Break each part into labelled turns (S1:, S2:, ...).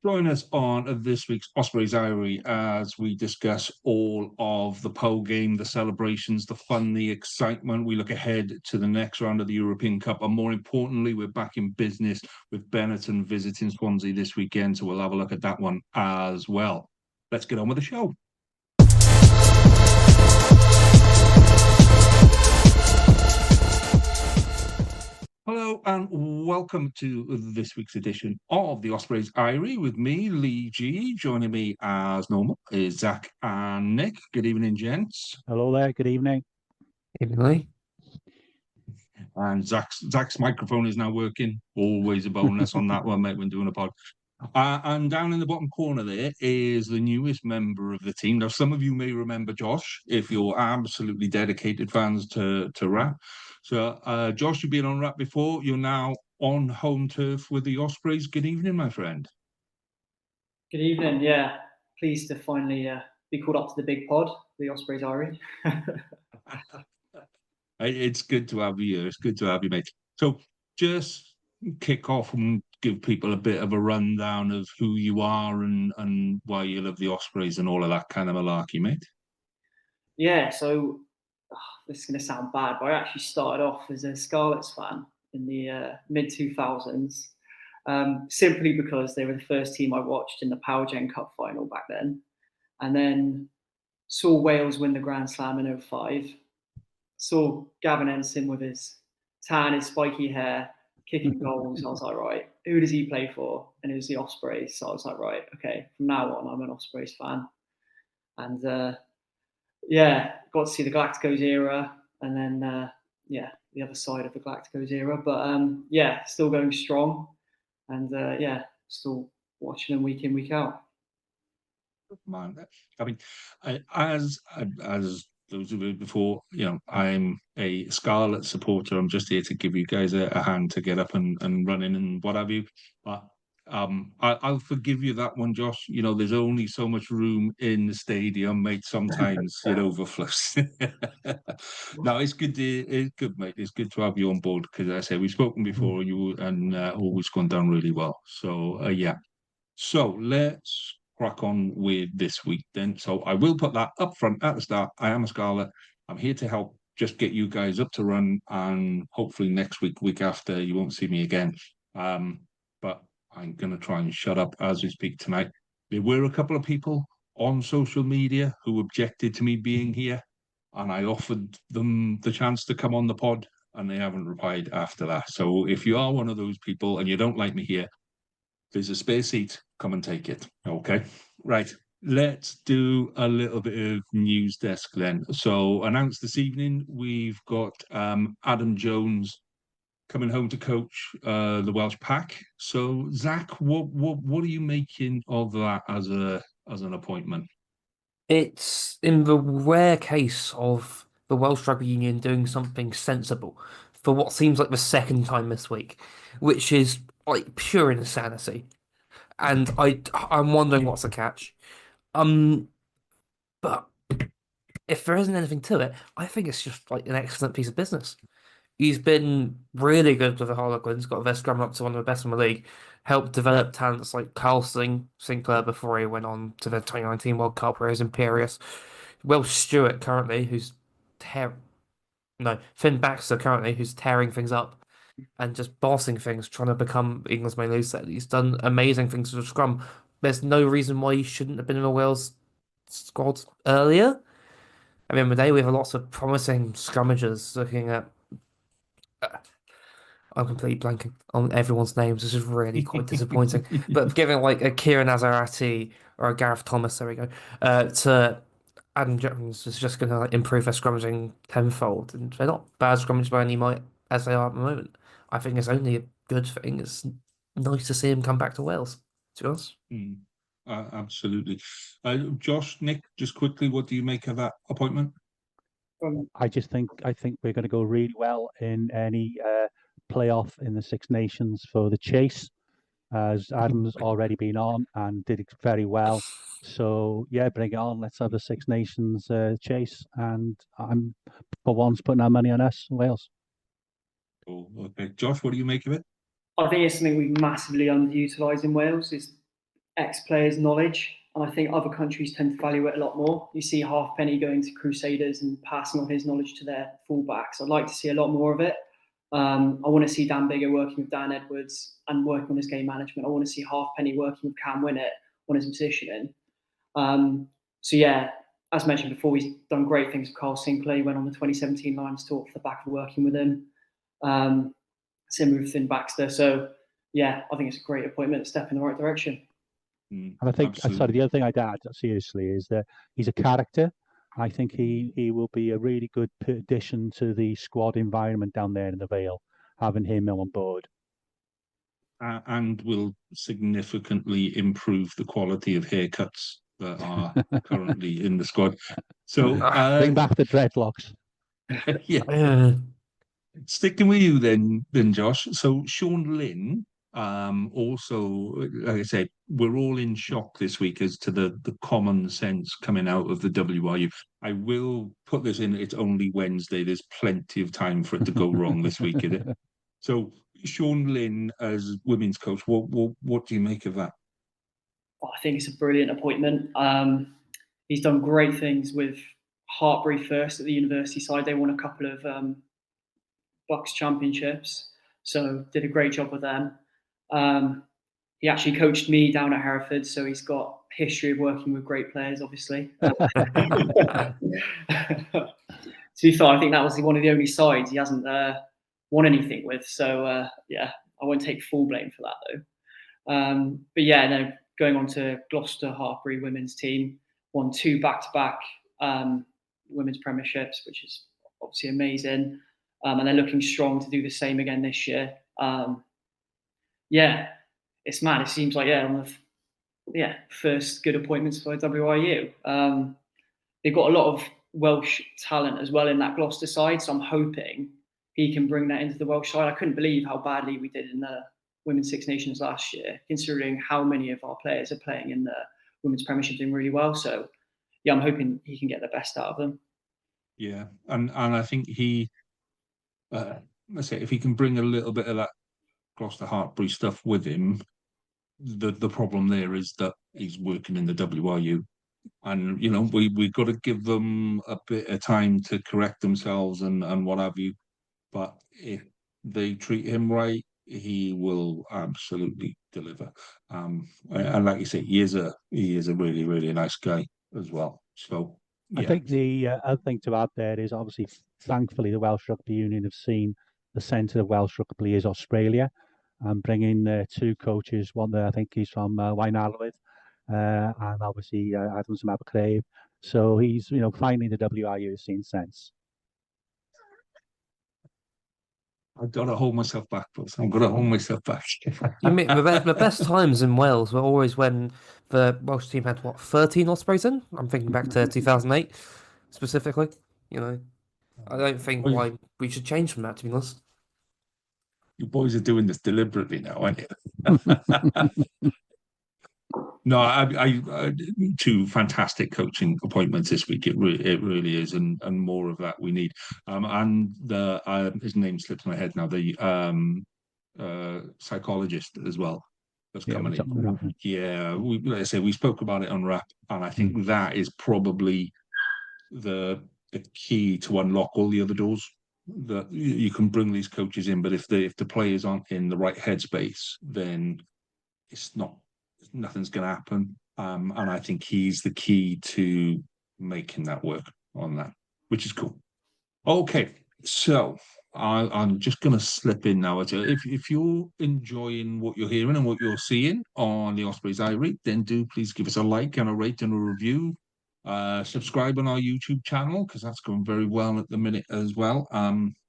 S1: Join us on this week's Ospreys Eyrie as we discuss all of the pole game, the celebrations, the fun, the excitement. We look ahead to the next round of the European Cup, and more importantly, we're back in business with Benetton visiting Swansea this weekend, so we'll have a look at that one as well. Let's get on with the show. Hello and welcome to this week's edition of the Ospreys Eyrie with me, Lee G. Joining me as normal is Zach and Nick. Good evening, gents.
S2: Hello there. Good evening.
S3: Evening, Lee.
S1: And Zach's microphone is now working. Always a bonus on that one, mate, when doing a pod. And down in the bottom corner there is the newest member of the team. Now, some of you may remember Josh if you're absolutely dedicated fans to rap. So, Josh, you've been on rap before. You're now on home turf with the Ospreys. Good evening, my friend.
S4: Good evening. Yeah, pleased to finally be called up to the big pod, the Ospreys Eyrie.
S1: It's good to have you here. It's good to have you, mate. So, just kick off and give people a bit of a rundown of who you are and why you love the Ospreys and all of that kind of malarkey, mate.
S4: Yeah, so this is going to sound bad, but I actually started off as a Scarlets fan in the mid-2000s, simply because they were the first team I watched in the Power Gen Cup final back then. And then saw Wales win the Grand Slam in 2005. Saw Gavin Ensign with his tan, his spiky hair, kicking goals. I was like, right, who does he play for? And it was the Ospreys. So I was like, right, okay, from now on, I'm an Ospreys fan. And got to see the Galacticos era, and then the other side of the Galacticos era. But still going strong, and still watching them week in, week out.
S1: Man, I mean, as those of you before, I'm a Scarlet supporter. I'm just here to give you guys a hand to get up and running and what have you. But I'll forgive you that one, Josh. There's only so much room in the stadium, mate. Sometimes it overflows. No, it's good, mate. It's good to have you on board because, as I say, we've spoken before, and always gone down really well. So yeah. So let's crack on with this week then. So I will put that up front at the start. I am a Scarlet. I'm here to help just get you guys up to run, and hopefully next week after, you won't see me again. But I'm going to try and shut up as we speak tonight. There were a couple of people on social media who objected to me being here, and I offered them the chance to come on the pod, and they haven't replied after that. So if you are one of those people and you don't like me here, there's a spare seat. Come and take it. Okay. Right. Let's do a little bit of news desk then. So, announced this evening, we've got Adam Jones coming home to coach the Welsh pack. So, Zach, what are you making of that as an appointment?
S3: It's in the rare case of the Welsh Rugby Union doing something sensible for what seems like the second time this week, which is like pure insanity. And I'm wondering what's the catch. But if there isn't anything to it, I think it's just like an excellent piece of business. He's been really good with the Harlequins, got their scrum up to one of the best in the league, helped develop talents like Carl Sinclair before he went on to the 2019 World Cup where he's imperious. Will Stewart currently, Finn Baxter currently, who's tearing things up and just bossing things, trying to become England's main loose set. He's done amazing things with the scrum. There's no reason why he shouldn't have been in the Wales squad earlier. I mean, today we have lots of promising scrummagers looking at. I'm completely blanking on everyone's names. This is really quite disappointing. But giving like a Kieran Azarati or a Gareth Thomas, there we go, to Adam Jones is just going to improve their scrummaging tenfold. And they're not bad scrummagers by any might as they are at the moment. I think it's only a good thing. It's nice to see him come back to Wales, to be honest.
S1: Absolutely. Josh, Nick, just quickly, what do you make of that appointment?
S2: I think we're going to go really well in any playoff in the Six Nations for the chase, as Adam's already been on and did it very well. So yeah, bring it on. Let's have the Six Nations chase, and I'm for once putting our money on us, Wales.
S1: Oh, okay, Josh, what do you make of it?
S4: I think it's something we massively underutilised in Wales. Is ex-players' knowledge, and I think other countries tend to value it a lot more. You see Halfpenny going to Crusaders and passing on his knowledge to their fullbacks. I'd like to see a lot more of it. I want to see Dan Biggar working with Dan Edwards and working on his game management. I want to see Halfpenny working with Cam Winnett on his positioning. So yeah, as mentioned before, he's done great things with Carl Sinclair. He went on the 2017 Lions tour off the back of working with him. Same with Finn Baxter. So yeah, I think it's a great appointment, a step in the right direction.
S2: And I think, sorry,
S1: Absolutely.
S2: the other thing I'd add seriously is that he's a character. I think he will be a really good addition to the squad environment down there in the Vale, having him on board.
S1: And will significantly improve the quality of haircuts that are currently in the squad. So,
S2: Bring back the dreadlocks.
S1: yeah. Sticking with you then, Josh. So Sean Lynn, also, like I said, we're all in shock this week as to the common sense coming out of the WRU. I will put this in, it's only Wednesday. There's plenty of time for it to go wrong this week, is it? So Sean Lynn as women's coach, what do you make of that?
S4: I think it's a brilliant appointment. He's done great things with Hartbury first at the university side. They won a couple of Bucks championships, so did a great job with them. He actually coached me down at Hereford, so he's got history of working with great players, obviously. To be fair, I think that was one of the only sides he hasn't won anything with. So yeah, I won't take full blame for that though. But yeah, no, going on to Gloucester Hartbury women's team, won 2 back-to-back women's premierships, which is obviously amazing. And they're looking strong to do the same again this year. Yeah, it's mad. It seems like one of first good appointments for WRU. They've got a lot of Welsh talent as well in that Gloucester side, so I'm hoping he can bring that into the Welsh side. I couldn't believe how badly we did in the Women's Six Nations last year, considering how many of our players are playing in the Women's Premiership doing really well. So yeah, I'm hoping he can get the best out of them.
S1: Yeah, and I think he, let's say, if he can bring a little bit of that Gloucester Hartbury stuff with him, the problem there is that he's working in the WRU, and we've got to give them a bit of time to correct themselves and what have you. But if they treat him right, he will absolutely deliver. And like you say, he is a really, really nice guy as well. So yeah.
S2: I think the other thing to add there is obviously, thankfully, the Welsh Rugby Union have seen the centre of Welsh rugby is Australia, and bringing 2 coaches. One there, I think he's from Wainarlywydd, and obviously Adams from Abercrave. So he's, finally the WRU has seen sense.
S1: I've got to hold myself back, but I've got to hold myself back.
S3: I mean, the best times in Wales were always when the Welsh team had 13 Ospreys in. I'm thinking back to 2008 specifically. I don't think why we should change from that, to be honest.
S1: You boys are doing this deliberately now, aren't you? No, I 2 fantastic coaching appointments this week. It really is, and more of that we need. And his name slips my head now. The psychologist as well that's coming in. Yeah, like I say, we spoke about it on Wrap, and I think that is probably the key to unlock all the other doors. That you can bring these coaches in, but if the players aren't in the right headspace, then nothing's going to happen. And I think he's the key to making that work on that, which is cool. Okay, so I'm just going to slip in now. If you're enjoying what you're hearing and what you're seeing on the Ospreys Eyrie, then do please give us a like and a rate and a review. Subscribe on our YouTube channel, because that's going very well at the minute as well.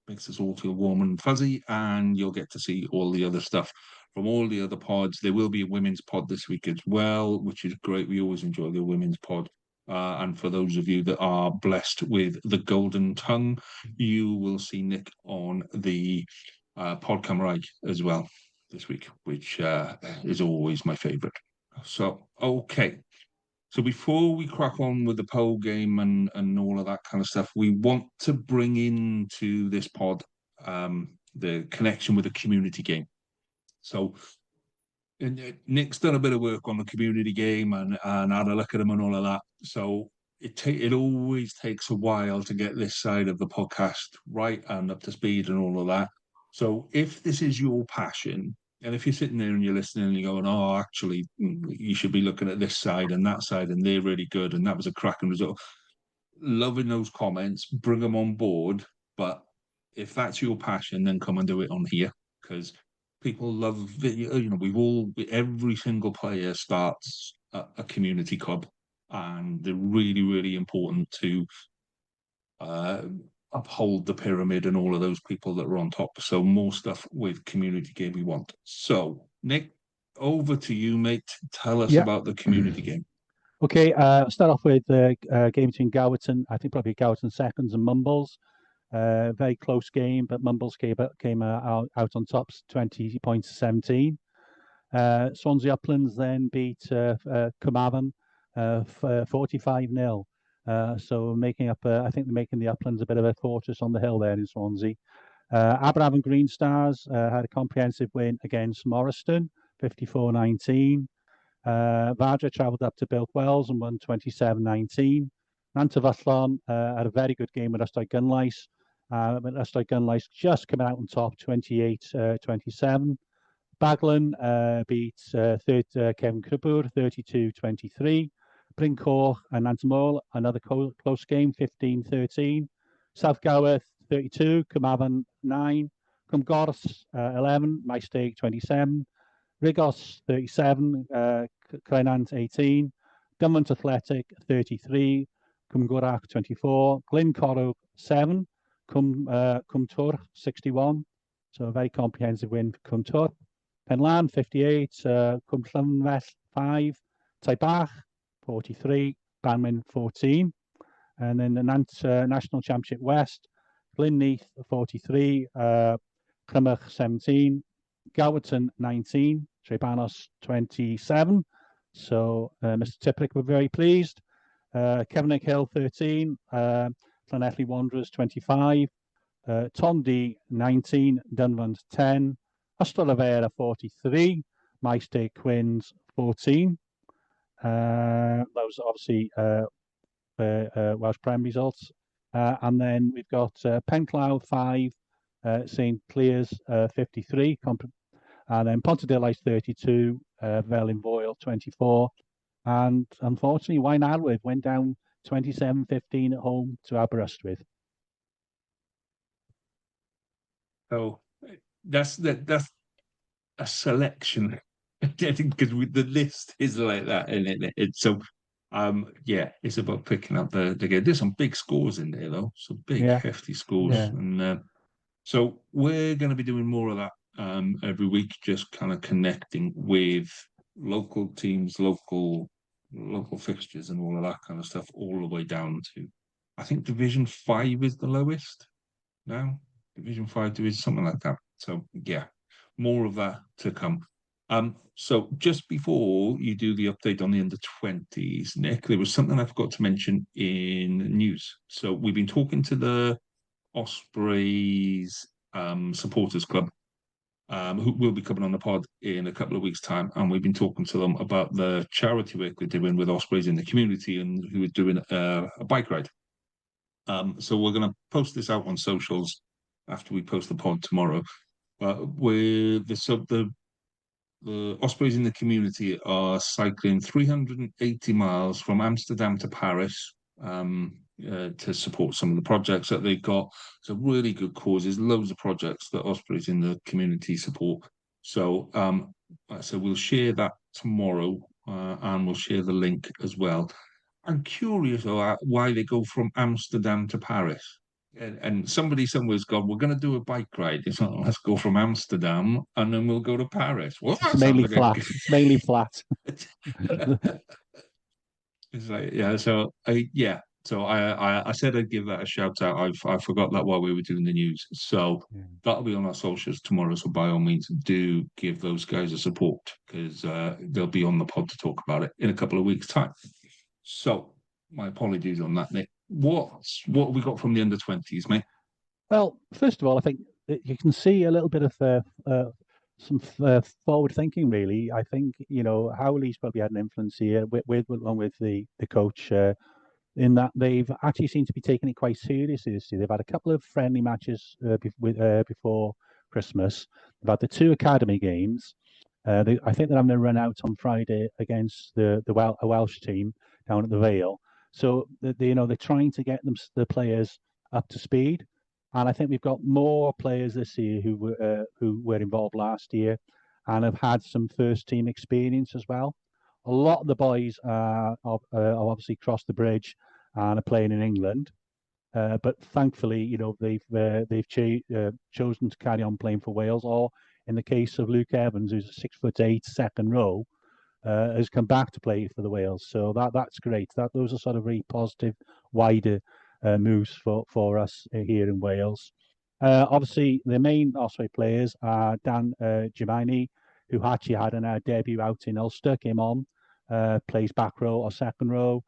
S1: Makes us all feel warm and fuzzy, and you'll get to see all the other stuff from all the other pods. There will be a women's pod this week as well, which is great. We always enjoy the women's pod. And for those of you that are blessed with the golden tongue, you will see Nick on the Pod Cymraeg as well this week, which is always my favourite. So, okay. So before we crack on with the pole game and all of that kind of stuff, we want to bring into this pod the connection with the community game. So Nick's done a bit of work on the community game and had a look at them and all of that. So it always takes a while to get this side of the podcast right and up to speed and all of that. So if this is your passion, and if you're sitting there and you're listening and you're going, oh, actually, you should be looking at this side and that side, and they're really good, and that was a cracking result. Loving those comments, bring them on board. But if that's your passion, then come and do it on here, because people love video. You know, every single player starts a community club, and they're really, really important to uphold the pyramid and all of those people that are on top. So more stuff with community game we want. So Nick, over to you, mate. Tell us about the community game.
S2: Okay, start off with the game between Gowerton. I think probably Gowerton seconds and Mumbles. Very close game, but Mumbles came out on top, 20 points to 17. Swansea Uplands then beat Carmarthen 45-0. So making up, I think they're making the Uplands a bit of a fortress on the hill there in Swansea. Aberafon Green Stars had a comprehensive win against Morriston, 54-19. Vardra travelled up to Bilk Wells and won 27-19. Nantafallon had a very good game with Ystad Gunlais. Ystad Gunlais just coming out on top, 28-27. Baglan beat Kevin Cribwr, 32-23. Brincoch and Nantamol, another close game, 15-13. South Gower, 32. Carmarthen, 9. Cwmgors, 11. Maesteg, 27. Rigos, 37. Crynant, 18. Dunmont Athletic, 33. Cwmgwrach, 24. Glencorrwg, 7. Cwmtwr, 61. So a very comprehensive win for Cwmtwr. Penlan, 58. Cwmllanfell, 5. Taibach, 43. Banman, 14. And then the National Championship West, Glynneath, 43. Crymych, 17. Gowerton, 19. Trebanos, 27. So Mr. Tipprick were very pleased. Kevenick Hill, 13. Llanelli Wanderers, 25. Tondi, 19. Dunmont, 10. Ystalyfera, 43. Maesteg Quins, 14. Those are obviously Welsh Prem results. And then we've got Penclough, 5. St Clears, 53. And then Pontedilais, 32. Felin Foyle, 24. And unfortunately, Waun Arwydd went down 27-15 at home to Aberystwyth.
S1: So that's a selection, because the list is like that, and so yeah, it's about picking up the game. There's some big scores in there though, some big hefty scores, and so we're going to be doing more of that every week, just kind of connecting with local teams, local fixtures, and all of that kind of stuff, all the way down to, I think Division 5 is the lowest now. Division 5 Division, something like that. So yeah, more of that to come. So just before you do the update on the under-20s, Nick, there was something I forgot to mention in news. So we've been talking to the Ospreys supporters club, who will be coming on the pod in a couple of weeks' time, and we've been talking to them about the charity work they're doing with Ospreys in the community, and who are doing a bike ride. So we're going to post this out on socials after we post the pod tomorrow. The Ospreys in the community are cycling 380 miles from Amsterdam to Paris to support some of the projects that they've got. It's a really good cause. There's loads of projects that Ospreys in the community support. So we'll share that tomorrow, and we'll share the link as well. I'm curious why they go from Amsterdam to Paris. And somebody somewhere's gone, we're going to do a bike ride. It's not, let's go from Amsterdam and then we'll go to Paris. Well,
S2: it's mainly flat. It's mainly flat.
S1: It's like, yeah. So I said I'd give that a shout out. I forgot that while we were doing the news. So that'll be on our socials tomorrow. So by all means, do give those guys a support, because they'll be on the pod to talk about it in a couple of weeks' time. So my apologies on that, Nick. What have we got from the under-20s, mate?
S2: Well, first of all, I think that you can see a little bit of some forward thinking, really. I think, Howley's probably had an influence here along with the coach, in that they've actually seemed to be taking it quite seriously this year. They've had a couple of friendly matches before Christmas. They've had the two academy games. I think they're having a run out on Friday against a Welsh team down at the Vale. So they're trying to get the players up to speed, and I think we've got more players this year who were involved last year, and have had some first team experience as well. A lot of the boys have obviously crossed the bridge and are playing in England. But thankfully, they've chosen to carry on playing for Wales. Or in the case of Luke Evans, who's a 6'8" second row, has come back to play for the Wales. So that's great. Those are sort of really positive, wider moves for us here in Wales. Obviously, the main Osprey players are Dan Jemini, who actually had a debut out in Ulster, came on, plays back row or second row.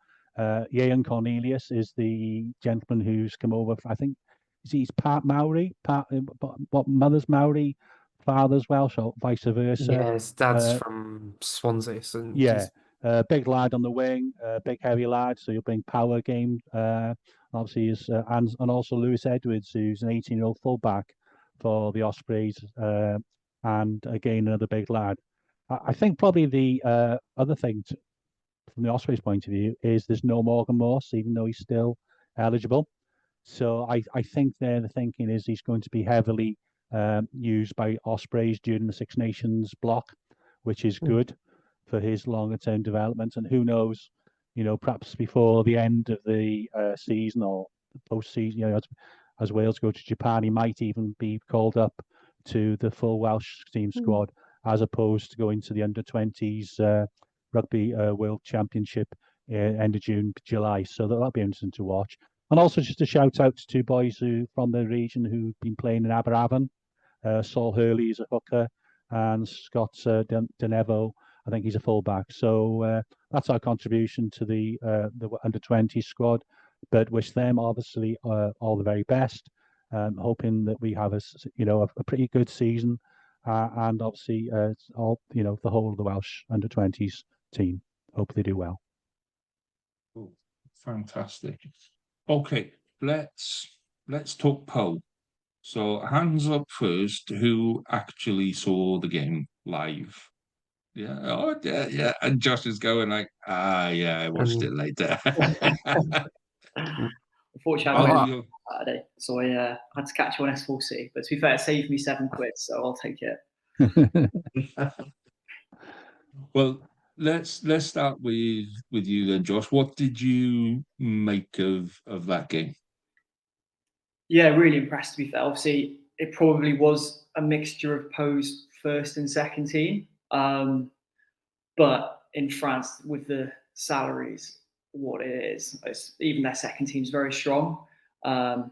S2: Ian Cornelius is the gentleman who's come over. I think he's part Maori, mother's Maori, father's Welsh, or vice versa.
S3: Yeah, his dad's from Swansea, so
S2: Yeah, big lad on the wing, big heavy lad. So you'll bring power game. Obviously, is and also Lewis Edwards, who's an 18-year-old fullback for the Ospreys, and again another big lad. I think probably the other thing from the Ospreys' point of view is there's no Morgan Morse, even though he's still eligible. So I think the thinking is he's going to be heavily used by Ospreys during the Six Nations block, which is good for his longer term development. And who knows, perhaps before the end of the season or post season, as Wales go to Japan, he might even be called up to the full Welsh team squad, as opposed to going to the under-20s Rugby World Championship end of June, July. So that'll be interesting to watch. And also just a shout out to two boys from the region who've been playing in Aberavon. Saul Hurley is a hooker, and Scott Denevo, I think he's a fullback. So that's our contribution to the under-20 squad. But wish them obviously all the very best. Hoping that we have a pretty good season, and obviously all the whole of the Welsh under-20s team. Hope they do well.
S1: Oh, fantastic. Okay, let's talk Poe. So hands up first, who actually saw the game live? Yeah, oh yeah. And Josh is going like, yeah, I watched it later.
S4: Unfortunately, I went Saturday, so I had to catch you on S4C. But to be fair, it saved me £7, so I'll take it.
S1: Well, let's start with you then, Josh. What did you make of that game?
S4: Yeah, really impressed, to be fair. Obviously, it probably was a mixture of Poe's first and second team. But in France, with the salaries, what it is, even their second team is very strong. I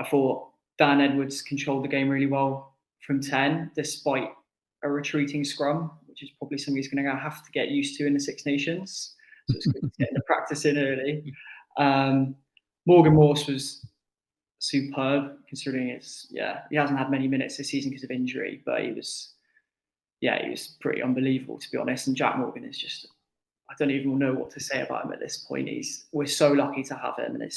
S4: thought Dan Edwards controlled the game really well from 10, despite a retreating scrum, which is probably something he's going to have to get used to in the Six Nations. So it's good to get the practice in early. Morgan Morse was superb, considering he hasn't had many minutes this season because of injury, but he was pretty unbelievable, to be honest. And Jack Morgan is just, I don't even know what to say about him at this point. We're so lucky to have him, and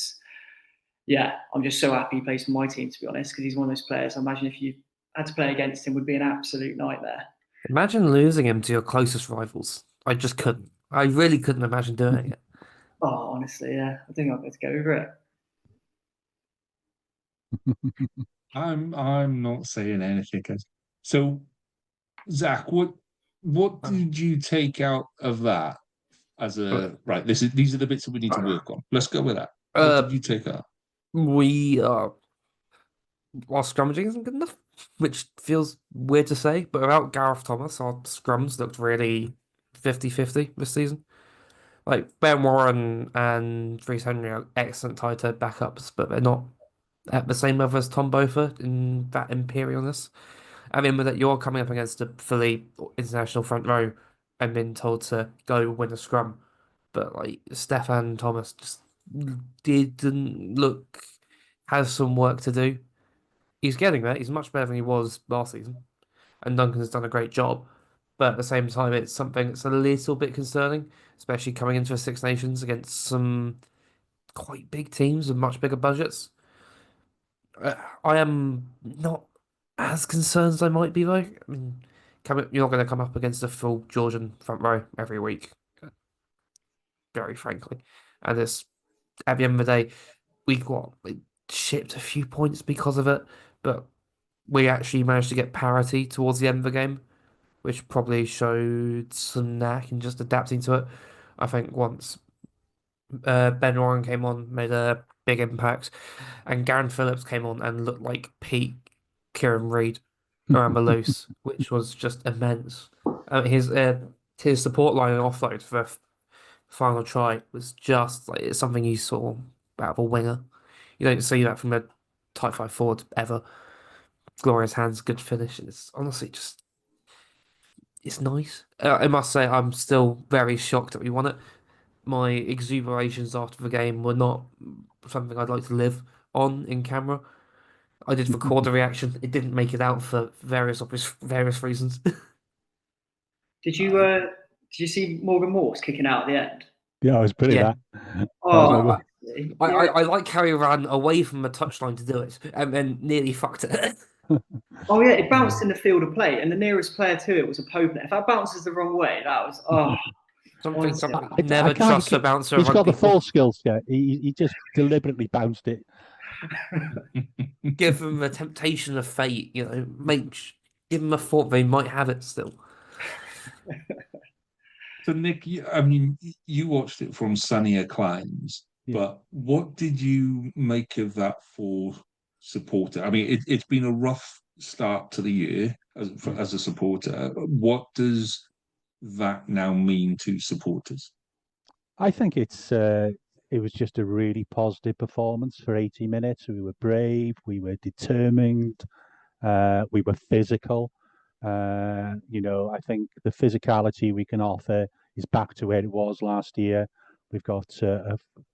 S4: I'm just so happy he plays for my team, to be honest, because he's one of those players. I imagine if you had to play against him, would be an absolute nightmare.
S3: Imagine losing him to your closest rivals. I just couldn't. I really couldn't imagine doing it.
S4: Oh, honestly, yeah. I think I'll be able to get over it.
S1: I'm not saying anything. So, Zach, what did you take out of that as right? These are the bits that we need to work on. Let's go with that. What did you take out?
S3: Our scrummaging isn't good enough, which feels weird to say, but without Gareth Thomas, our scrums looked really 50-50 this season. Like Ben Warren and Rhys Henry are excellent tight head backups, but they're not at the same level as Tom Beaufort in that imperialness. I mean, with that, you're coming up against a fully international front row and being told to go win a scrum, but like Stefan Thomas just didn't look has some work to do. He's getting there. He's much better than he was last season. and Duncan's done a great job. But at the same time, it's something that's a little bit concerning, especially coming into a Six Nations against some quite big teams with much bigger budgets. I am not as concerned as I might be, though. I mean, you're not going to come up against a full Georgian front row every week, very frankly. And it's at the end of the day, we shipped a few points because of it, but we actually managed to get parity towards the end of the game, which probably showed some knack in just adapting to it. I think once Ben Warren came on, made a big impact, and Garen Phillips came on and looked like peak Kieran Reid around the loose, which was just immense. His support line and offload for the final try was just like it's something you saw out of a winger. You don't see that from a Type 5 forward ever. Glorious hands, good finish. It's honestly just it's nice. I must say I'm still very shocked that we won it. My exuberations after the game were not something I'd like to live on in camera. I did record the reaction. It didn't make it out for various reasons.
S4: Did you see Morgan Morse kicking out at the end?
S2: Yeah, I was pretty
S3: Yeah.
S2: that.
S4: Oh,
S3: I like how he ran away from the touchline to do it and then nearly fucked it.
S4: oh yeah, it bounced in the field of play, and the nearest player to it was a Pope. If that bounces the wrong way, that was
S3: Something
S2: I
S3: never
S2: can't.
S3: trust a bouncer.
S2: He's got the
S3: people.
S2: full skill set. He just deliberately bounced it.
S3: Give them the temptation of fate. Give them a thought they might have it still.
S1: So, Nick, I mean, you watched it from sunnier climes, but what did you make of that for supporter? I mean, it's been a rough start to the year as a supporter. What does that now mean to supporters?
S2: I think it was just a really positive performance for 80 minutes. We were brave, we were determined, we were physical. I think the physicality we can offer is back to where it was last year. We've got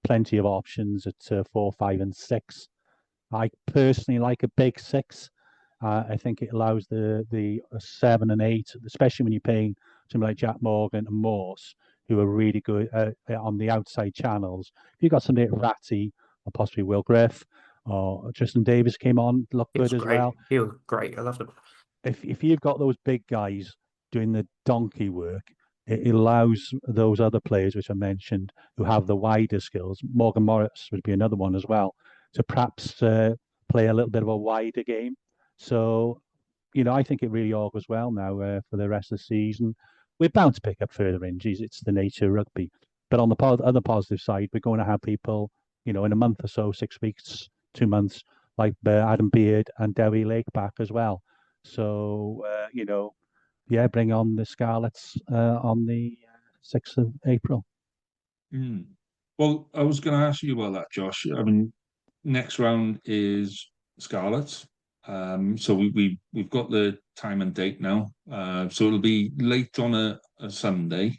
S2: plenty of options at 4, 5, and 6. I personally like a big 6. I think it allows the 7 and 8, especially when you're paying somebody like Jack Morgan and Morse, who are really good on the outside channels. If you've got somebody like Ratty or possibly Will Griff or Tristan Davis came on, looked good as well.
S3: He was great. I loved him.
S2: If you've got those big guys doing the donkey work, it allows those other players, which I mentioned, who have the wider skills. Morgan Morris would be another one as well, to perhaps play a little bit of a wider game. So, I think it really augurs well now for the rest of the season. We're bound to pick up further injuries. It's the nature of rugby. But on the other positive side, we're going to have people, in a month or so, 6 weeks, 2 months, like Adam Beard and Dewi Lake back as well. So, bring on the Scarlets on the 6th of April.
S1: Well, I was going to ask you about that, Josh. I mean, next round is Scarlets. So we've got the time and date now. So it'll be late on a Sunday.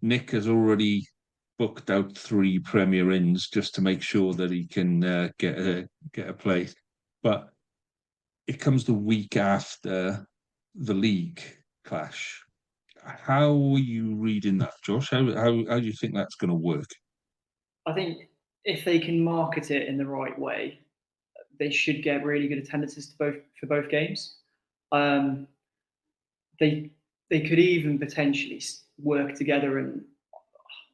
S1: Nick has already booked out 3 Premier Inns just to make sure that he can get a place. But it comes the week after the league clash. How are you reading that, Josh? How do you think that's going to work?
S4: I think if they can market it in the right way, they should get really good attendances for both games. They could even potentially work together and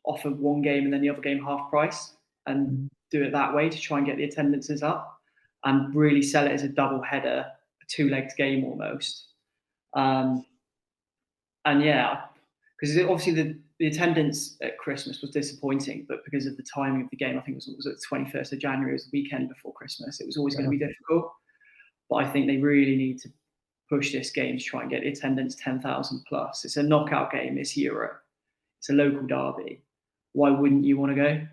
S4: offer one game and then the other game half price and do it that way to try and get the attendances up and really sell it as a double header, a 2-legged game almost. And yeah, because obviously the attendance at Christmas was disappointing, but because of the timing of the game, I think it was the 21st of January, it was the weekend before Christmas. It was always going to be difficult. But I think they really need to push this game to try and get the attendance 10,000 plus. It's a knockout game. It's Europe. It's a local derby. Why wouldn't you want to go?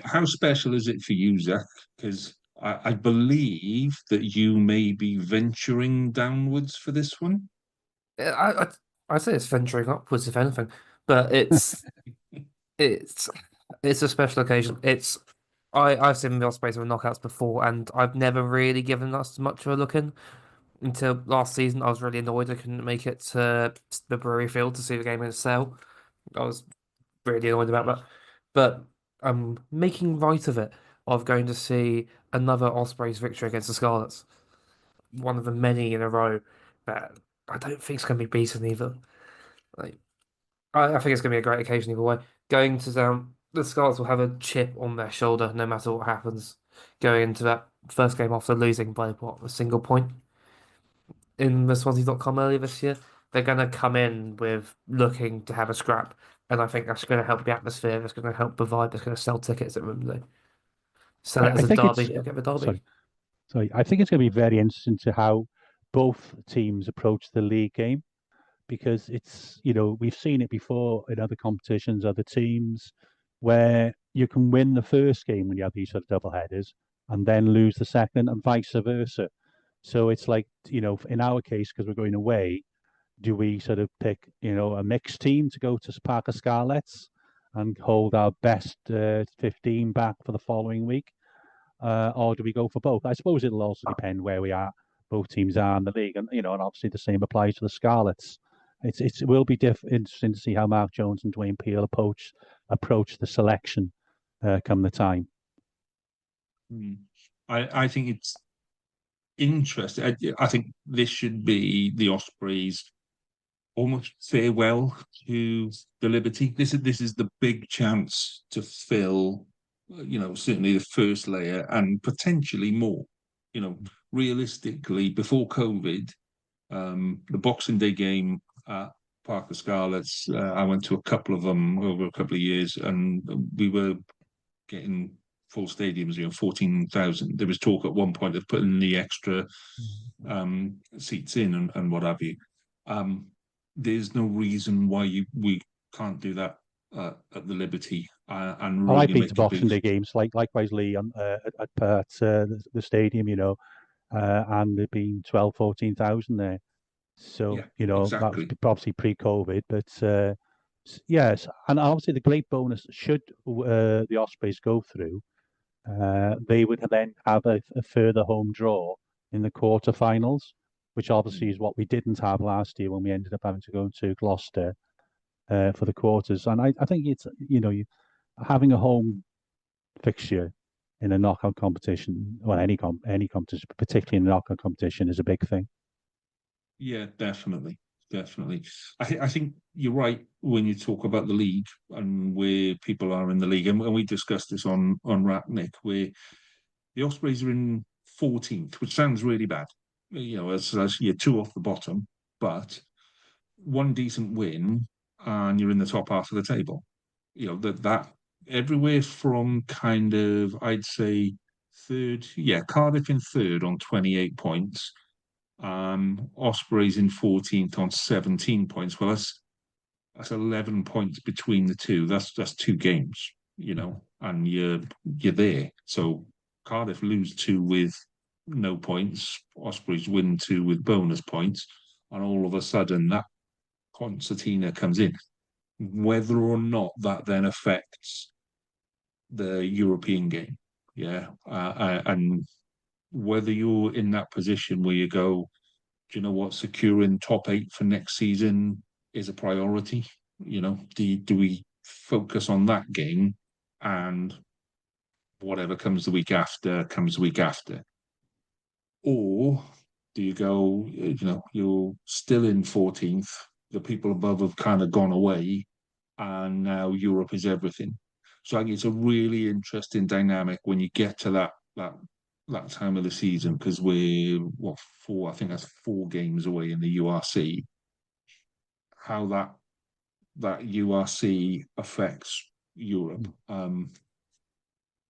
S1: How special is it for you, Zach? Because I believe that you may be venturing downwards for this one.
S3: I say it's venturing upwards, if anything, but it's a special occasion. It's I've seen the Ospreys with knockouts before, and I've never really given us much of a look in until last season. I was really annoyed I couldn't make it to the Brewery Field to see the game in Sale. I was really annoyed about that. But I'm making right of it of going to see another Ospreys victory against the Scarlets. One of the many in a row that I don't think is going to be beaten either. Like I think it's going to be a great occasion either way. Going to the Scarlets will have a chip on their shoulder no matter what happens. Going into that first game after losing by a single point in the Swansea.com earlier this year. They're going to come in with looking to have a scrap, and I think that's going to help the atmosphere. That's going to help the vibe. That's going to sell tickets at Wembley. Sell it
S2: I
S3: as a
S2: think
S3: derby.
S2: it's
S3: You'll get the derby.
S2: sorry. I think it's going to be very interesting to how both teams approach the league game, because it's, we've seen it before in other competitions, other teams, where you can win the first game when you have these sort of double headers and then lose the second, and vice versa. So it's like, in our case, because we're going away, do we sort of pick, a mixed team to go to Parker Scarlets and hold our best 15 back for the following week? Or do we go for both? I suppose it'll also depend where we are, both teams are in the league, and obviously the same applies to the Scarlets. It will be interesting to see how Mark Jones and Dwayne Peel approach the selection come the time.
S1: I think it's interesting. I think this should be the Ospreys' almost farewell to the Liberty. This is the big chance to fill, certainly the first layer and potentially more. Realistically, before COVID, the Boxing Day game at Parker Scarlets, I went to a couple of them over a couple of years, and we were getting full stadiums, 14,000. There was talk at one point of putting the extra seats in and what have you. There's no reason why we can't do that at the Liberty. And really
S2: I've been to Boxing Day games, likewise, Lee, at the stadium, and there've been 12, 14,000 there. So,
S1: Yeah,
S2: that was
S1: exactly.
S2: obviously pre-COVID, but yes, and obviously the great bonus, should the Ospreys go through, they would then have a further home draw in the quarterfinals, which obviously is what we didn't have last year when we ended up having to go to Gloucester for the quarters. And I think it's, having a home fixture in a knockout competition, well, any competition, but particularly in a knockout competition, is a big thing.
S1: Yeah, definitely. Definitely. I think you're right when you talk about the league and where people are in the league. And we discussed this on Ratnick, where the Ospreys are in 14th, which sounds really bad. As you're two off the bottom, but one decent win and you're in the top half of the table. That everywhere from kind of, I'd say, third, Cardiff in third on 28 points. Ospreys in 14th on 17 points. Well, that's 11 points between the two. That's two games, and you're there. So Cardiff lose 2 with no points. Ospreys win 2 with bonus points, and all of a sudden that concertina comes in. Whether or not that then affects the European game, and whether you're in that position where you go, do you know what, securing top 8 for next season is a priority? Do we focus on that game, and whatever comes the week after comes the week after? Or do you go, you're still in 14th, the people above have kind of gone away, and now Europe is everything. So I think it's a really interesting dynamic when you get to that time of the season, because we're I think that's 4 games away in the URC. How that URC affects Europe,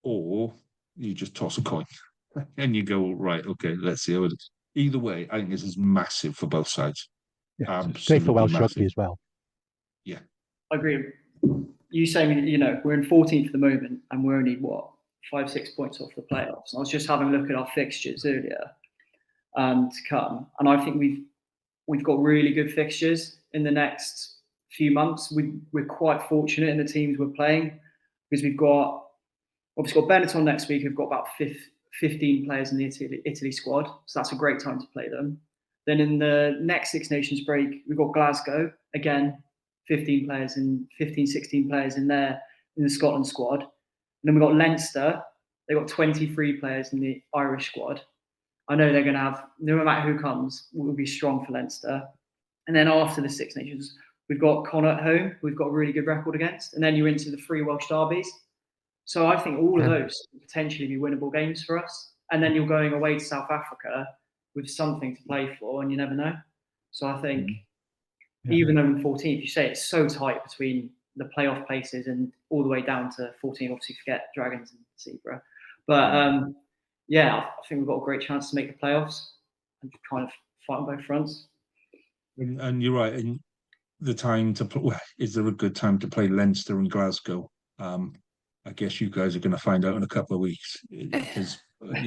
S1: or you just toss a coin and you go, right, okay, let's see how it is. Either way, I think this is massive for both sides.
S2: Yeah, it's great for Welsh rugby as well.
S1: Yeah,
S4: I agree. You saying, we're in 14th at the moment, and we're only 5-6 points off the playoffs. I was just having a look at our fixtures earlier to come, and I think we've got really good fixtures in the next few months. We're quite fortunate in the teams we're playing, because we've got Obviously, got Benetton next week. We've got about 15 players in the Italy squad, so that's a great time to play them. Then in the next Six Nations break, we've got Glasgow again, 15, 16 players in there in the Scotland squad. And then we've got Leinster. They've got 23 players in the Irish squad. I know they're going to have, no matter who comes, will be strong for Leinster. And then after the Six Nations, we've got Connacht at home, who we've got a really good record against. And then you're into the 3 Welsh derbies. So I think all of those could potentially be winnable games for us. And then you're going away to South Africa with something to play for, and you never know. So I think even though in 14th, you say it's so tight between the playoff places and all the way down to 14, obviously forget Dragons and Zebra. But yeah, I think we've got a great chance to make the playoffs and kind of fight on both fronts.
S1: And you're right. And the time to play, is there a good time to play Leinster and Glasgow? I guess you guys are going to find out in a couple of weeks because like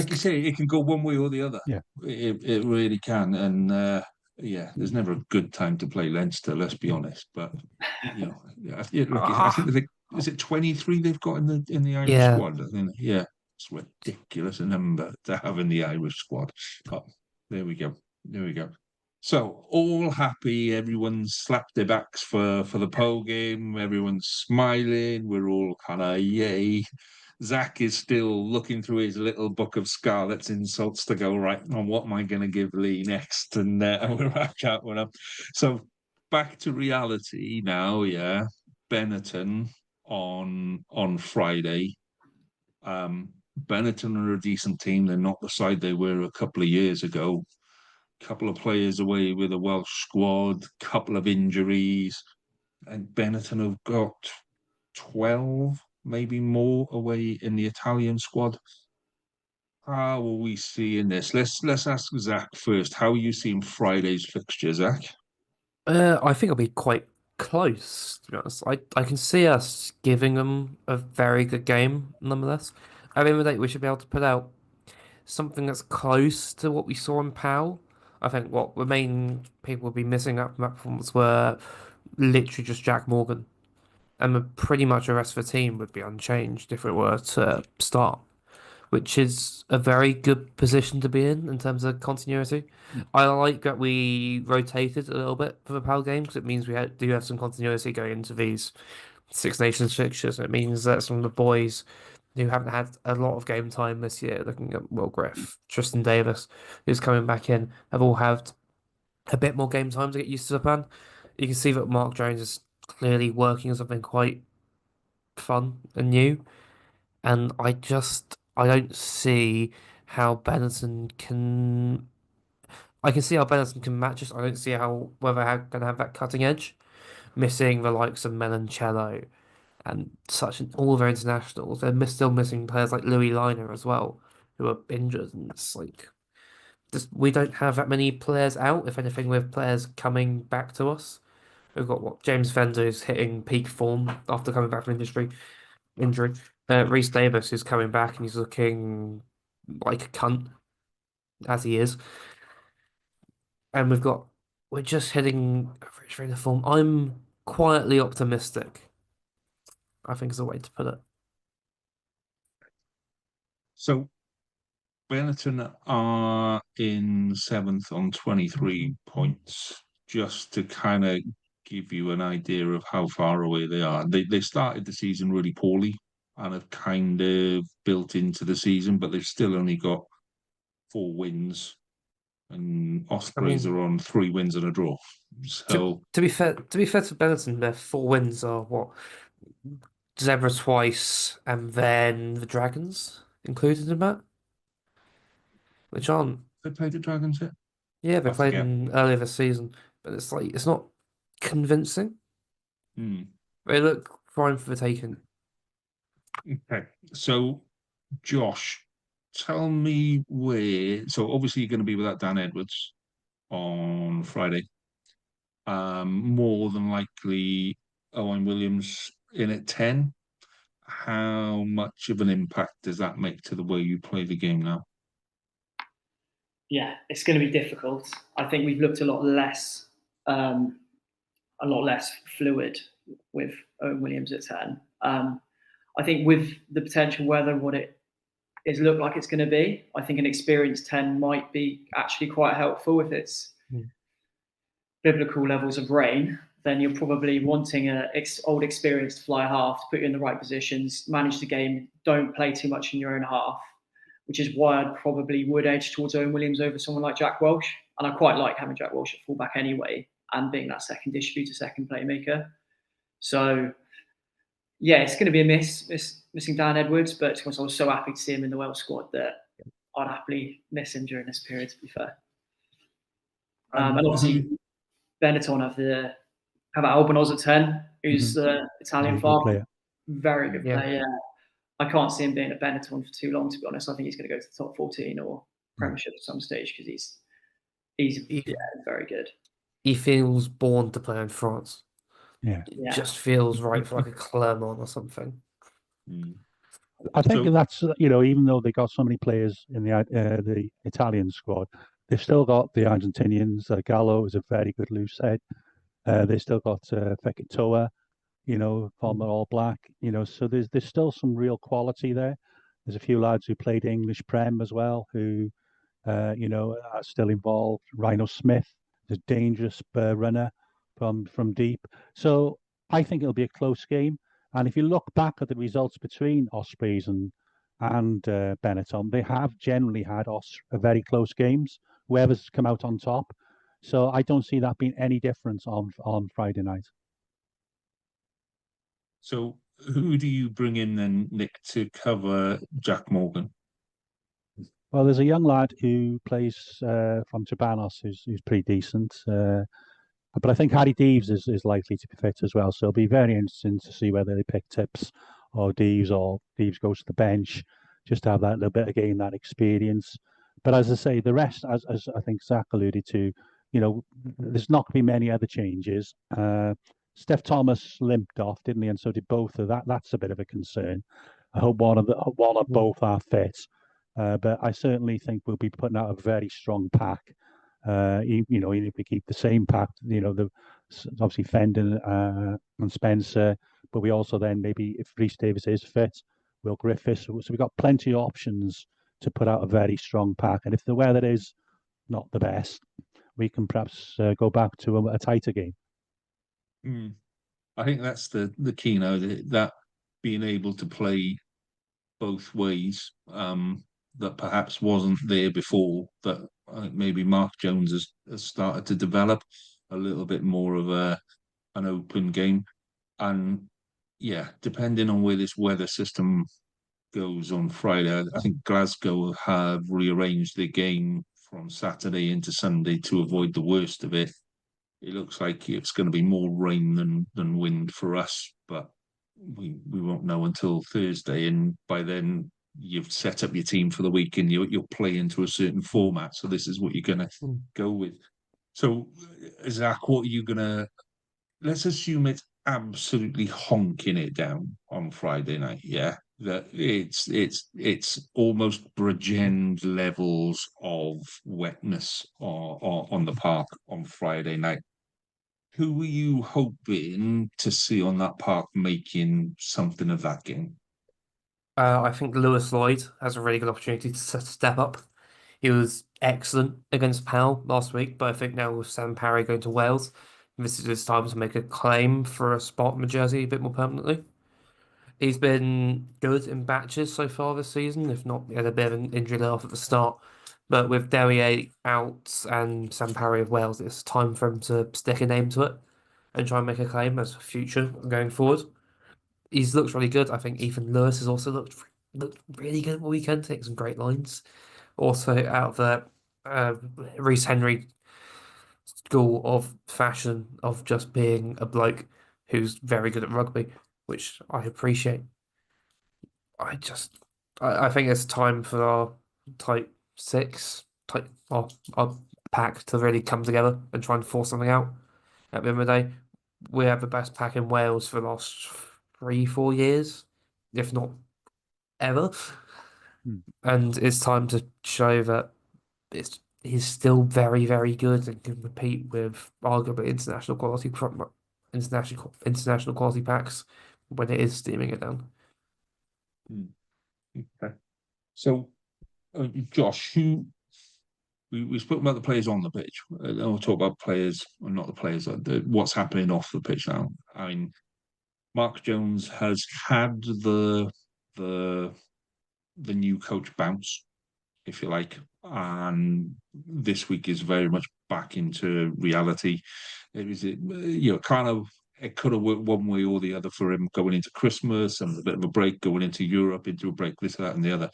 S1: you say, it can go one way or the other.
S2: Yeah,
S1: it really can. And there's never a good time to play Leinster. Let's be honest. But I think is it 23 they've got in the Irish squad? I think, it's ridiculous a number to have in the Irish squad. But there we go. So all happy, everyone's slapped their backs for the pole game, everyone's smiling, we're all kind of yay. Zach is still looking through his little book of Scarlet's insults to go, right, on what am I going to give Lee next? And we're back out with him. So back to reality now, Benetton on Friday. Benetton are a decent team. They're not the side they were a couple of years ago. Couple of players away with a Welsh squad, couple of injuries, and Benetton have got 12, maybe more, away in the Italian squad. How are we seeing this? Let's ask Zach first. How are you seeing Friday's fixture, Zach?
S3: I think it'll be quite close, to be honest. I can see us giving them a very good game, nonetheless. At the end of the day, we should be able to put out something that's close to what we saw in PAL. I think what the main people would be missing up from that performance were literally just Jack Morgan. And pretty much the rest of the team would be unchanged if it were to start, which is a very good position to be in terms of continuity. I like that we rotated a little bit for the PAL game because it means we do have some continuity going into these Six Nations fixtures. It means that some of the boys who haven't had a lot of game time this year, looking at Will Griff, Tristan Davis, who's coming back in, have all had a bit more game time to get used to the plan. You can see that Mark Jones is clearly working on something quite fun and new, and I don't see how Benetton can. I can see how Benetton can match us. I don't see how whether they're going to have that cutting edge, missing the likes of Melancello and all their internationals. They're still missing players like Louis Liner as well, who are injured, and it's like we don't have that many players out. If anything, we have players coming back to us. We've got James Fender who's hitting peak form after coming back from injury. Reece Davis is coming back and he's looking like a cunt, as he is. And we're just hitting a rich rate of form. I'm quietly optimistic, I think is a way to put it.
S1: So Benetton are in 7th on 23 points, just to kind of give you an idea of how far away they are. They started the season really poorly and have kind of built into the season, but they've still only got 4 wins, and Ospreys are on 3 wins and a draw. So
S3: to be fair to Benetton, their 4 wins are what? Zebra twice and then the Dragons included in that? Which aren't.
S1: they played the Dragons yet?
S3: Yeah, they
S1: I
S3: played
S1: forget.
S3: earlier this season, but it's not convincing. They look fine for the taking.
S1: Okay, so Josh, tell me where. So obviously you're going to be without Dan Edwards on Friday. More than likely Owen Williams in at 10. How much of an impact does that make to the way you play the game now?
S4: Yeah, it's going to be difficult. I think we've looked a lot less fluid with Owen Williams at 10. I think with the potential weather, what it is look like it's going to be, I think an experienced 10 might be actually quite helpful. If it's biblical levels of rain, then you're probably wanting an old experienced fly half to put you in the right positions, manage the game, don't play too much in your own half, which is why I probably would edge towards Owen Williams over someone like Jack Welsh. And I quite like having Jack Welsh at fullback anyway, and being that second distributor, second playmaker. So, yeah, it's going to be a missing Dan Edwards, but I was so happy to see him in the Welsh squad that I'd happily miss him during this period, to be fair. And obviously, Benetton have Albanos at 10, who's the Italian farm. Very good player. I can't see him being at Benetton for too long, to be honest. I think he's going to go to the top 14 or Premiership at some stage because he's very good.
S3: He feels born to play in France.
S2: Yeah.
S3: It just feels right for like a Clermont or something.
S2: I think that's, even though they got so many players in the Italian squad, they've still got the Argentinians. Gallo is a very good loose head. They still got Fekitoa, former All Black. So there's still some real quality there. There's a few lads who played English Prem as well, who are still involved. Rhino Smith is a dangerous runner from deep. So I think it'll be a close game. And if you look back at the results between Ospreys and Benetton, they have generally had very close games. Whoever's come out on top. So I don't see that being any difference on Friday night.
S1: So who do you bring in then, Nick, to cover Jack Morgan?
S2: Well, there's a young lad who plays from Chabanos who's pretty decent. But I think Harry Deeves is likely to be fit as well. So it'll be very interesting to see whether they pick Tips or Deeves goes to the bench just to have that little bit of gain that experience. But as I say, the rest, as I think Zach alluded to, there's not going to be many other changes. Steph Thomas limped off, didn't he? And so did both of that. That's a bit of a concern. I hope one or both are fit. But I certainly think we'll be putting out a very strong pack. Even if we keep the same pack, obviously Fendon and Spencer, but we also then maybe if Rhys Davis is fit, Will Griffiths. So we've got plenty of options to put out a very strong pack. And if the weather is not the best, we can perhaps go back to a tighter game.
S1: I think that's the key now, that being able to play both ways. That perhaps wasn't there before, that I think maybe Mark Jones has started to develop a little bit more of an open game. And yeah, depending on where this weather system goes on Friday, I think Glasgow have rearranged their game from Saturday into Sunday to avoid the worst of it. It looks like it's going to be more rain than wind for us, but we won't know until Thursday. And by then, you've set up your team for the week and you'll play into a certain format. So this is what you're going to go with. So, Zach, what are you going to... Let's assume it's absolutely honking it down on Friday night, yeah? That it's almost Bridgend levels of wetness or on the park on Friday night. Who are you hoping to see on that park making something of that game?
S3: I think Lewis Lloyd has a really good opportunity to step up. He was excellent against Pal last week, but I think now with Sam Parry going to Wales, this is his time to make a claim for a spot in the jersey a bit more permanently. He's been good in batches so far this season, if not, he had a bit of an injury layoff at the start. But with Derrier out and Sam Parry of Wales, it's time for him to stick a name to it and try and make a claim as a future going forward. He's looked really good. I think Ethan Lewis has also looked really good at the weekend, taking some great lines. Also out of the Rhys Henry school of fashion of just being a bloke who's very good at rugby, which I appreciate. I think it's time for our our pack to really come together and try and force something out. At the end of the day, we have the best pack in Wales for the last 3-4 years, if not ever. And it's time to show that he's still very, very good and can compete with arguably international quality packs when it is steaming it down.
S1: Okay. So, Josh, we spoke about the players on the pitch. We'll talk about players, or not the players, what's happening off the pitch now. I mean, Mark Jones has had the new coach bounce, if you like, and this week is very much back into reality. It was, kind of, it could have worked one way or the other for him going into Christmas and a bit of a break, going into Europe, into a break, this, that, and the other.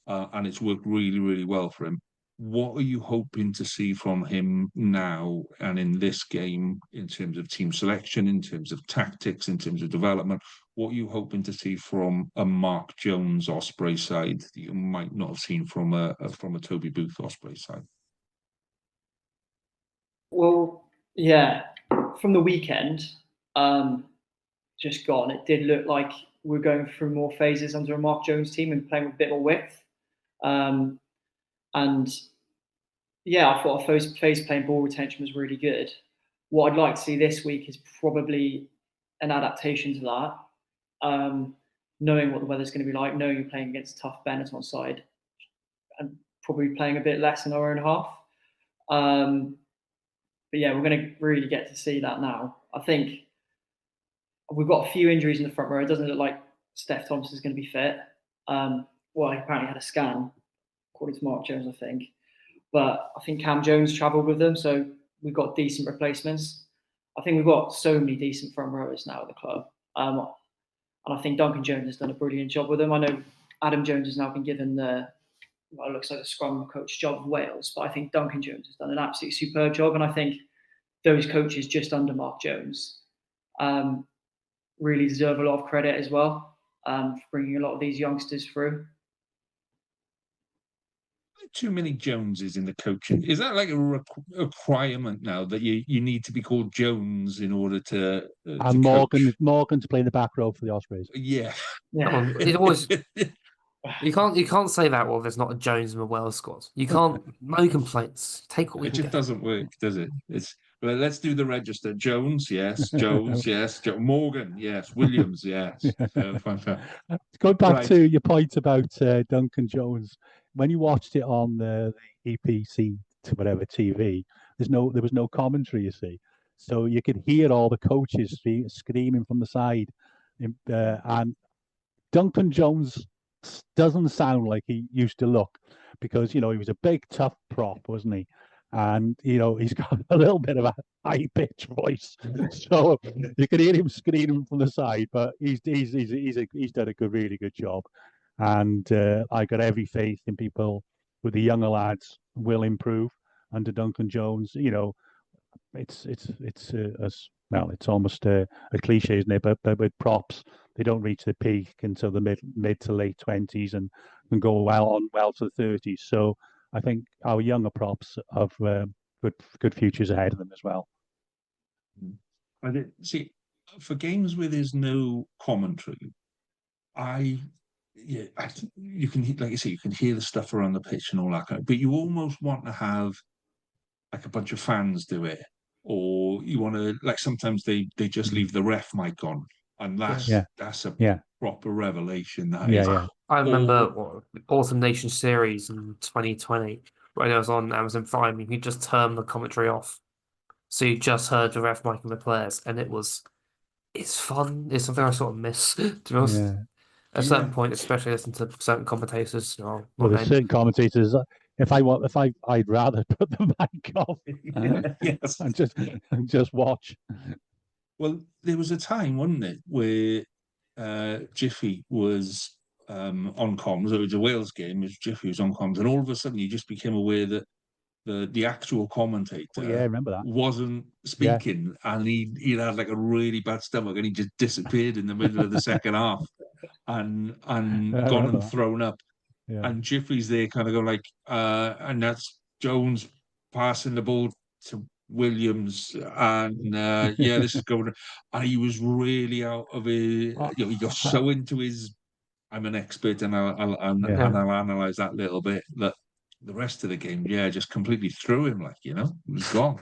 S1: And it's worked really, really well for him. What are you hoping to see from him now and in this game in terms of team selection, in terms of tactics, in terms of development? What are you hoping to see from a Mark Jones Osprey side that you might not have seen from a Toby Booth Osprey side?
S4: Well, yeah, from the weekend, just gone, it did look like we're going through more phases under a Mark Jones team and playing with a bit more width. And yeah, I thought our first phase playing ball retention was really good. What I'd like to see this week is probably an adaptation to that. Knowing what the weather's going to be like, knowing you're playing against a tough Benetton side, and probably playing a bit less in our own half. But yeah, we're going to really get to see that now. I think we've got a few injuries in the front row. It doesn't look like Steph Thompson is going to be fit. Well, he apparently had a scan, according to Mark Jones, I think. But I think Cam Jones travelled with them, so we've got decent replacements. I think we've got so many decent front rowers now at the club. And I think Duncan Jones has done a brilliant job with them. I know Adam Jones has now been given the, well, it looks like the scrum coach job of Wales, but I think Duncan Jones has done an absolutely superb job. And I think those coaches just under Mark Jones really deserve a lot of credit as well for bringing a lot of these youngsters through.
S1: Too many Joneses in the coaching. Is that like a requirement now that you need to be called Jones in order to
S2: and Morgan to play in the back row for the Ospreys.
S1: Yeah.
S3: Come on, it always you can't say that. Well, there's not a Jones in the Wales squad. You can't. No complaints. Take what we
S1: It
S3: can
S1: just
S3: get.
S1: doesn't work, does it? It's well, let's do the register. Jones, yes. Jones, yes. Morgan, yes. Williams, yes. Fine.
S2: Going back to your point about Duncan Jones, when you watched it on the EPC to whatever TV, there was no commentary, you see, so you could hear all the coaches screaming from the side, and Duncan Jones doesn't sound like he used to look, because he was a big tough prop, wasn't he? And he's got a little bit of a high pitched voice, so you can hear him screaming from the side. But he's done a really good job, and I got every faith in people with the younger lads will improve under Duncan Jones. It's almost a cliche, isn't it? But with props, they don't reach the peak until the mid to late 20s and go well to the 30s. So I think our younger props have good futures ahead of them as well.
S1: See, for games where there's no commentary, you can, like you say, you can hear the stuff around the pitch and all that kind of, but you almost want to have like a bunch of fans do it, or you want to, like, sometimes they just leave the ref mic on, and that's a proper revelation. That is.
S3: I remember Autumn Nation series in 2020 when it was on Amazon Prime. You could just turn the commentary off, so you just heard the ref mic and the players, and it's fun. It's something I sort of miss, to be honest.
S2: Yeah.
S3: At a certain point, especially listening to certain commentators.
S2: Well, there's certain commentators. I'd rather put the mic off
S1: yes,
S2: and just watch.
S1: Well, there was a time, wasn't it, where Jiffy was on comms. It was a Wales game. Jiffy was on comms, and all of a sudden, you just became aware that the actual commentator
S2: remember that,
S1: wasn't speaking, and he had like a really bad stomach, and he just disappeared in the middle of the second half, and gone and thrown up. Yeah. And Jiffy's there kind of going like, and that's Jones passing the ball to Williams, and this is going, and he was really out of it. He got so into his, I'm an expert, and I'll analyze that little bit, that the rest of the game, just completely threw him, like, it was gone.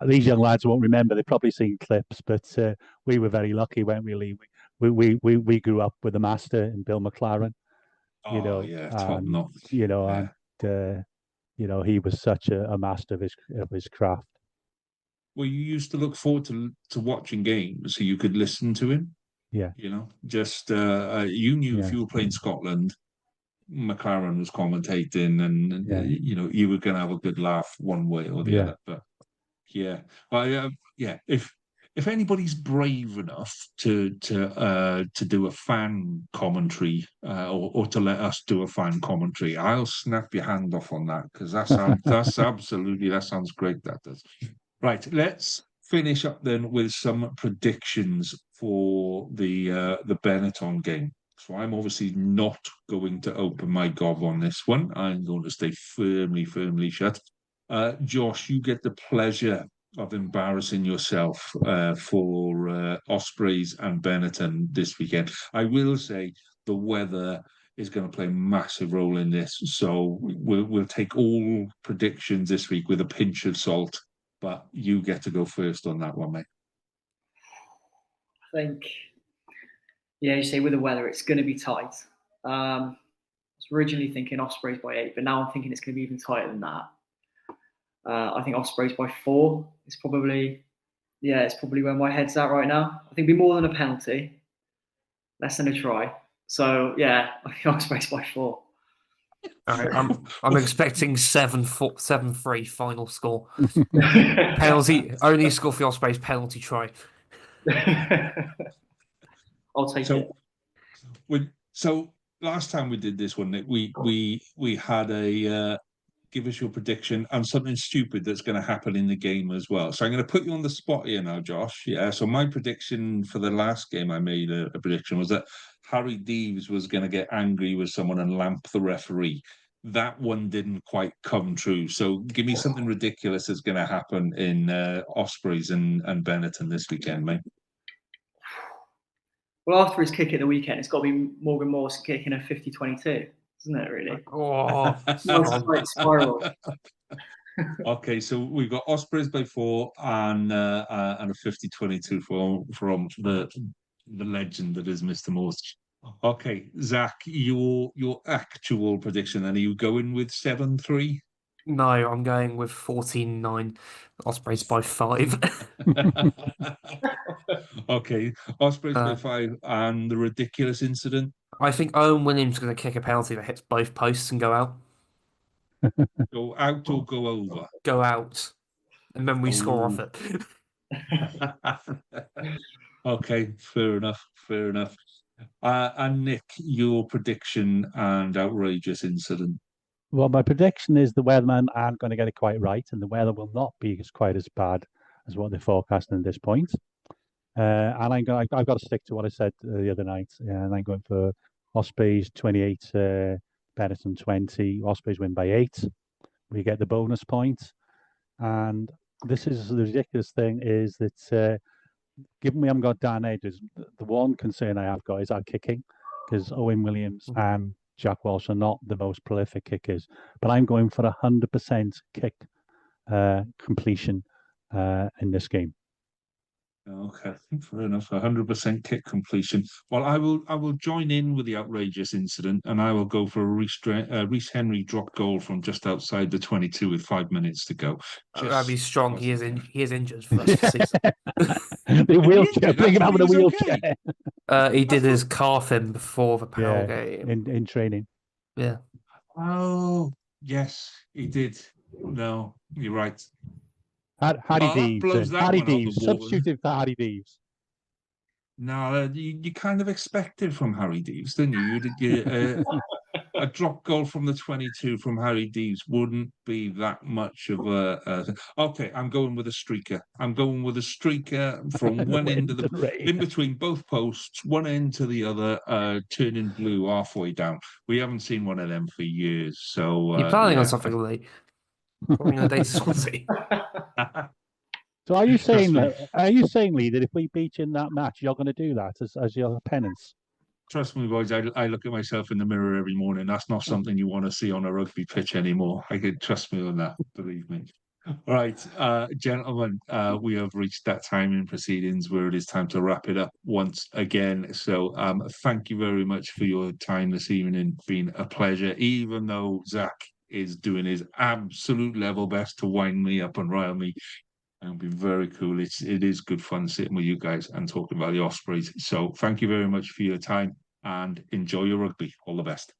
S2: These young lads won't remember. They've probably seen clips, but we were very lucky, weren't we, Lee? we grew up with the master in Bill McLaren, you
S1: Oh
S2: know,
S1: yeah, top
S2: and
S1: notch.
S2: you know,
S1: Yeah.
S2: and he was such a master of his craft.
S1: Well, you used to look forward to watching games so you could listen to him.
S2: Yeah,
S1: You know, just you knew if
S2: yeah,
S1: you were playing Scotland, McLaren was commentating, and
S2: yeah,
S1: you know you were going to have a good laugh one way or the
S2: yeah.
S1: other. But yeah, yeah. If anybody's brave enough to do a fan commentary or to let us do a fan commentary, I'll snap your hand off on that because that's absolutely that sounds great. That does. Right, let's finish up then with some predictions for the Benetton game. So I'm obviously not going to open my gob on this one. I'm going to stay firmly shut. Josh, you get the pleasure of embarrassing yourself for Ospreys and Benetton this weekend. I will say the weather is going to play a massive role in this, so we'll take all predictions this week with a pinch of salt. But you get to go first on that one, mate.
S4: I think, yeah, you say with the weather, it's going to be tight. I was originally thinking Ospreys by 8, but now I'm thinking it's going to be even tighter than that. I think Ospreys by 4 is probably, yeah, it's probably where my head's at right now. I think it'll be more than a penalty, less than a try. So yeah, I think Ospreys by 4.
S3: All right, I'm expecting 7-3 final score. Penalty only score for Ospreys penalty try.
S4: I'll take it.
S1: So last time we did this one, Nick, we had a give us your prediction and something stupid that's going to happen in the game as well. So I'm going to put you on the spot here now, Josh. Yeah. So my prediction for the last game, I made a prediction was that Harry Deeves was going to get angry with someone and lamp the referee. That one didn't quite come true. So give me something ridiculous that's going to happen in Ospreys and Benetton this weekend, mate.
S4: Well, after his kick at the weekend, it's got to be Morgan Morrison kicking a 50-22, isn't it, really?
S3: Oh,
S4: Nice spiral.
S1: Okay, so we've got Ospreys by 4 and a 50-22 from the legend that is Mr. Morse. Okay, Zach, your actual prediction, then are you going with 7-3?
S3: no, I'm going with 14-9. Ospreys by 5.
S1: Okay, Ospreys by 5 and the ridiculous incident.
S3: I think Owen Williams is going to kick a penalty that hits both posts and go out.
S1: Go out or go over?
S3: Go out. And then we score off it.
S1: Okay, fair enough. And Nick, your prediction and outrageous incident.
S2: Well, my prediction is the weathermen aren't going to get it quite right, and the weather will not be quite as bad as what they're forecasting at this point. And I've got to stick to what I said the other night, and I'm going for Ospreys 28, Benetton 20. Ospreys win by 8. We get the bonus point, and this is the ridiculous thing is that given we haven't got Dan Edwards, the one concern I have got is our kicking, because Owen Williams and Jack Walsh are not the most prolific kickers, but I'm going for 100% kick completion in this game.
S1: Okay, fair enough. 100% kick completion. Well, I will join in with the outrageous incident, and I will go for a Reece Henry drop goal from just outside the 22 with 5 minutes to go.
S3: That'd be strong. He is injured for us this season.
S2: The wheelchair, bring him out with a wheelchair.
S3: He did his calf in before the Pal game.
S2: In training.
S3: Yeah.
S1: Oh, yes, he did. No, you're right.
S2: Harry Deeves. Harry Deeves. Substituted for Harry Deeves.
S1: No, you kind of expected from Harry Deeves, didn't you? A drop goal from the 22 from Harry Deeves wouldn't be that much of a. Okay, I'm going with a streaker. I'm going with a streaker from one end of in between both posts, one end to the other, turning blue halfway down. We haven't seen one of them for years. So
S3: you're planning on something, Lee. Planning on a date to Swansea.
S2: So are you saying, Lee, that if we beat you in that match, you're going to do that as your penance?
S1: Trust me, boys, I look at myself in the mirror every morning. That's not something you want to see on a rugby pitch anymore. I could trust me on that, believe me. Right, gentlemen, we have reached that time in proceedings where it is time to wrap it up once again. So, thank you very much for your time this evening. It's been a pleasure, even though Zach is doing his absolute level best to wind me up and rile me. And it'll be very cool. It is good fun sitting with you guys and talking about the Ospreys. So, thank you very much for your time and enjoy your rugby. All the best.